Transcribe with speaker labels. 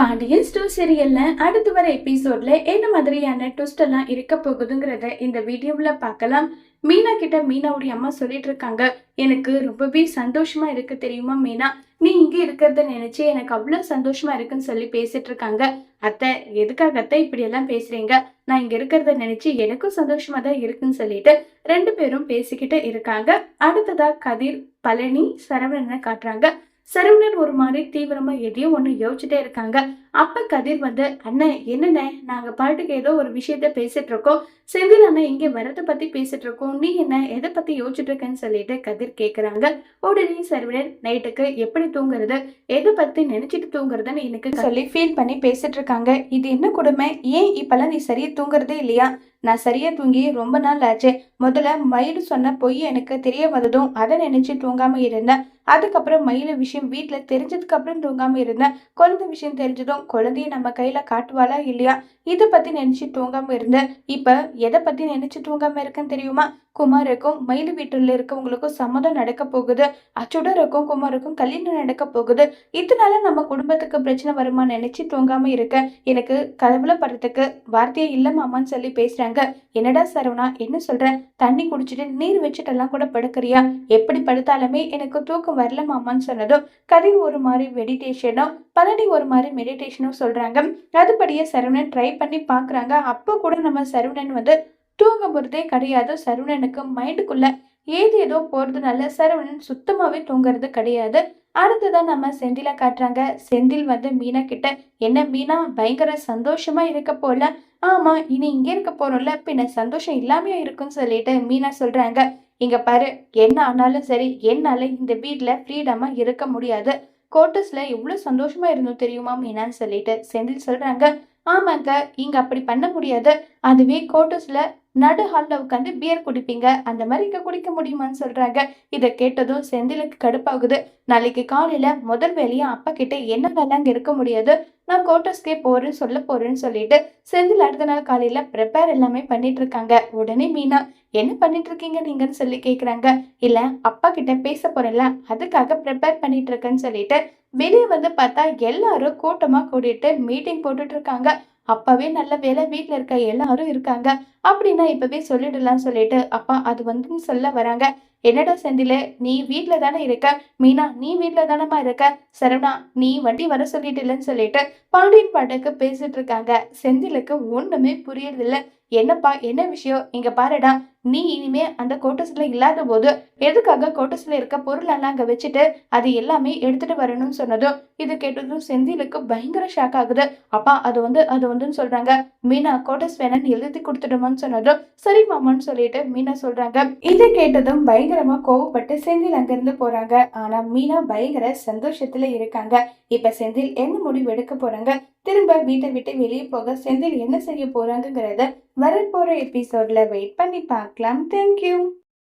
Speaker 1: Pandian store சீரியல்ல அடுத்து வர எபிசோட்ல என்ன மாதிரியான ட்விஸ்ட் எல்லாம் இருக்க போகுதுங்கிறத இந்த வீடியோவில் பார்க்கலாம். மீனா கிட்ட மீனாவுடைய அம்மா சொல்லிட்டு இருக்காங்க, எனக்கு ரொம்பவே சந்தோஷமா இருக்கு தெரியுமா மீனா, நீ இங்க இருக்கிறத நினைச்சு எனக்கு அவ்வளவு சந்தோஷமா இருக்குன்னு சொல்லி பேசிட்டு இருக்காங்க. அத்தை, எதுக்காக அத்தை இப்படி எல்லாம் பேசுறீங்க? நான் இங்க இருக்கிறத நினைச்சு எனக்கும் சந்தோஷமா தான் இருக்குன்னு சொல்லிட்டு ரெண்டு பேரும் பேசிக்கிட்டு இருக்காங்க. அடுத்ததா கதிர், பழனி, சரவணனை காட்டுறாங்க. சரவணன் ஒரு மாதிரி தீவிரமா எதையோ ஒண்ணு யோசிச்சுட்டே இருக்காங்க. அப்ப கதிர் வந்து, அண்ணன் என்னண்ணே, நாங்க பாட்டுக்கு ஏதோ ஒரு விஷயத்த பேசிட்டு இருக்கோம், செந்தில் அண்ணன் இங்க வரத பத்தி பேசிட்டு இருக்கோம், நீ என்ன எதை பத்தி யோசிச்சுட்டு இருக்கேன்னு சொல்லிட்டு கதிர் கேக்குறாங்க. உடனே சரவணன், நைட்டுக்கு எப்படி தூங்குறது, எதை பத்தி நினைச்சிட்டு தூங்குறதுன்னு எனக்கு சொல்லி ஃபீல் பண்ணி பேசிட்டு இருக்காங்க. இது என்ன கொடுமை, ஏன் இப்பெல்லாம் நீ சரியா தூங்குறதே இல்லையா? நான் சரியா தூங்கி ரொம்ப நாள் ஆச்சு. முதல்ல மயிலு சொன்ன பொய் எனக்கு தெரிய வந்ததும் அதை நினைச்சு தூங்காம இருந்தேன். அதுக்கப்புறம் மயில விஷயம் வீட்டுல தெரிஞ்சதுக்கு அப்புறம் தூங்காம இருந்தேன். குழந்தை விஷயம் தெரிஞ்சதும் குழந்தைய நம்ம கையில காட்டுவாளா இல்லையா, இதை பத்தி நினைச்சு தூங்காம இருந்தேன். இப்ப எதை பத்தி நினைச்சு தூங்காம இருக்கேன்னு தெரியுமா? குமாருக்கும் மயிலு வீட்டுல இருக்கவங்களுக்கும் சம்மதம் நடக்க போகுது. அச்சுடருக்கும் குமாருக்கும் கல்யாணம் நடக்க போகுது. இதனால நம்ம குடும்பத்துக்கு பிரச்சனை வருமா நினைச்சு தூங்காம இருக்க. எனக்கு கவலைப்படுறதுக்கு வார்த்தையே இல்ல மாமான்னு சொல்லி பேசுறாங்க. என்னடா சரவணா, என்ன சொல்ற? தண்ணி குடிச்சிட்டு நீர் வச்சுட்டு எல்லாம் கூட படுக்கிறியா? எப்படி படுத்தாலுமே எனக்கு தூக்கம் வரல மாமான்னு சொன்னதும் கதிர் ஒரு மாதிரி மெடிடேஷனும் பழனி ஒரு மாதிரி மெடிடேஷனும் சொல்றாங்க. அதுபடியே சரவணன் ட்ரை பண்ணி பாக்குறாங்க. அப்போ கூட நம்ம சரவணன் வந்து தூங்க போறதே கிடையாது. சரவணனுக்கு மைண்டுக்குள்ள ஏதோ போறதுனால சரவணன் சுத்தமாவே தூங்குறது கிடையாது. அடுத்ததான் நம்ம செந்தில காட்டுறாங்க. செந்தில் வந்து மீனா கிட்ட, என்ன மீனா, பயங்கர சந்தோஷமா இருக்க போல? ஆமா, இனி இங்க இருக்க போறோம்ல, பின்ன சந்தோஷம் இல்லாமையா இருக்குன்னு சொல்லிட்டு மீனா சொல்றாங்க. இங்க பாரு, என்ன ஆனாலும் சரி, என்னால இந்த வீட்ல ஃப்ரீடமா இருக்க முடியாது. கோட்டர்ஸ்ல எவ்வளவு சந்தோஷமா இருந்தோம் தெரியுமா மீனான்னு சொல்லிட்டு செந்தில் சொல்றாங்க. ஆமாங்க, இங்க அப்படி பண்ண முடியாது. அதுவே கோட்டர்ஸ்ல நடு ஹால்ல உட்காந்து பியர் குடிப்பீங்க, அந்த மாதிரி இங்க குடிக்க முடியுமான்னு சொல்றாங்க. இதை கேட்டதும் செந்திலுக்கு கடுப்பாகுது. நாளைக்கு காலையில முதல் வேலையா அப்பா கிட்ட என்ன வேலை அங்க இருக்க முடியாது, நான் கோட்டர்ஸ்கே போறேன்னு சொல்ல போறேன்னு சொல்லிட்டு செந்தில் அடுத்த நாள் காலையில ப்ரிப்பேர் எல்லாமே பண்ணிட்டு இருக்காங்க. உடனே மீனா, என்ன பண்ணிட்டு இருக்கீங்க நீங்கன்னு சொல்லி கேக்குறாங்க. இல்ல, அப்பா கிட்ட பேச போறேன்ல, அதுக்காக ப்ரிப்பேர் பண்ணிட்டு இருக்கேன்னு சொல்லிட்டு வெளியே வந்து பார்த்தா எல்லாரும் கூட்டமா கூட்டிட்டு மீட்டிங் போட்டுட்டு இருக்காங்க. அப்பாவே நல்ல வேலை, வீட்டுல இருக்க எல்லாரும் இருக்காங்க, அப்படின்னா இப்பவே சொல்லிடலாம்னு சொல்லிட்டு அப்பா அது வந்து சொல்ல வராங்க. என்னடா செந்தில, நீ வீட்டுல தானே இருக்க, மீனா நீ வீட்டுல தானமா இருக்க, சரவணா நீ வண்டி வர சொல்லிட்டு இல்லைன்னு சொல்லிட்டு பாண்டியன் பாட்டுக்கு பேசிட்டு இருக்காங்க. செந்திலுக்கு ஒண்ணுமே புரியறது இல்ல. என்னப்பா, என்ன விஷயம், இங்க பாருடா, நீ இனிமே அந்த கோட்டஸ்ல இல்லாத போது எதுக்காக கோட்டஸ்ல இருக்க பொருள் எல்லாம் அங்க வச்சுட்டு அது எல்லாமே எடுத்துட்டு வரணும்னு சொன்னதும் இது கேட்டதும் செந்திலுக்கு பயங்கர ஷாக் ஆகுது. அப்பா அது வந்துன்னு சொல்றாங்க. மீனா கோட்டஸ் வேணான்னு எழுதி கொடுத்துடுமான்னு சொன்னதும் சரி மாமான்னு சொல்லிட்டு மீனா சொல்றாங்க. இதை கேட்டதும் பயங்கரமா கோவப்பட்டு செந்தில் அங்கிருந்து போறாங்க. ஆனா மீனா பயங்கர சந்தோஷத்துல இருக்காங்க. இப்ப செந்தில் என்ன முடிவு எடுக்க போறாங்க, திரும்ப வீட்டை விட்டு வெளியே போக செந்தில் என்ன செய்ய போறாங்கிறத வரப்போற எபிசோட்ல வெயிட் பண்ணி பார்க்கலாம். தேங்க்யூ.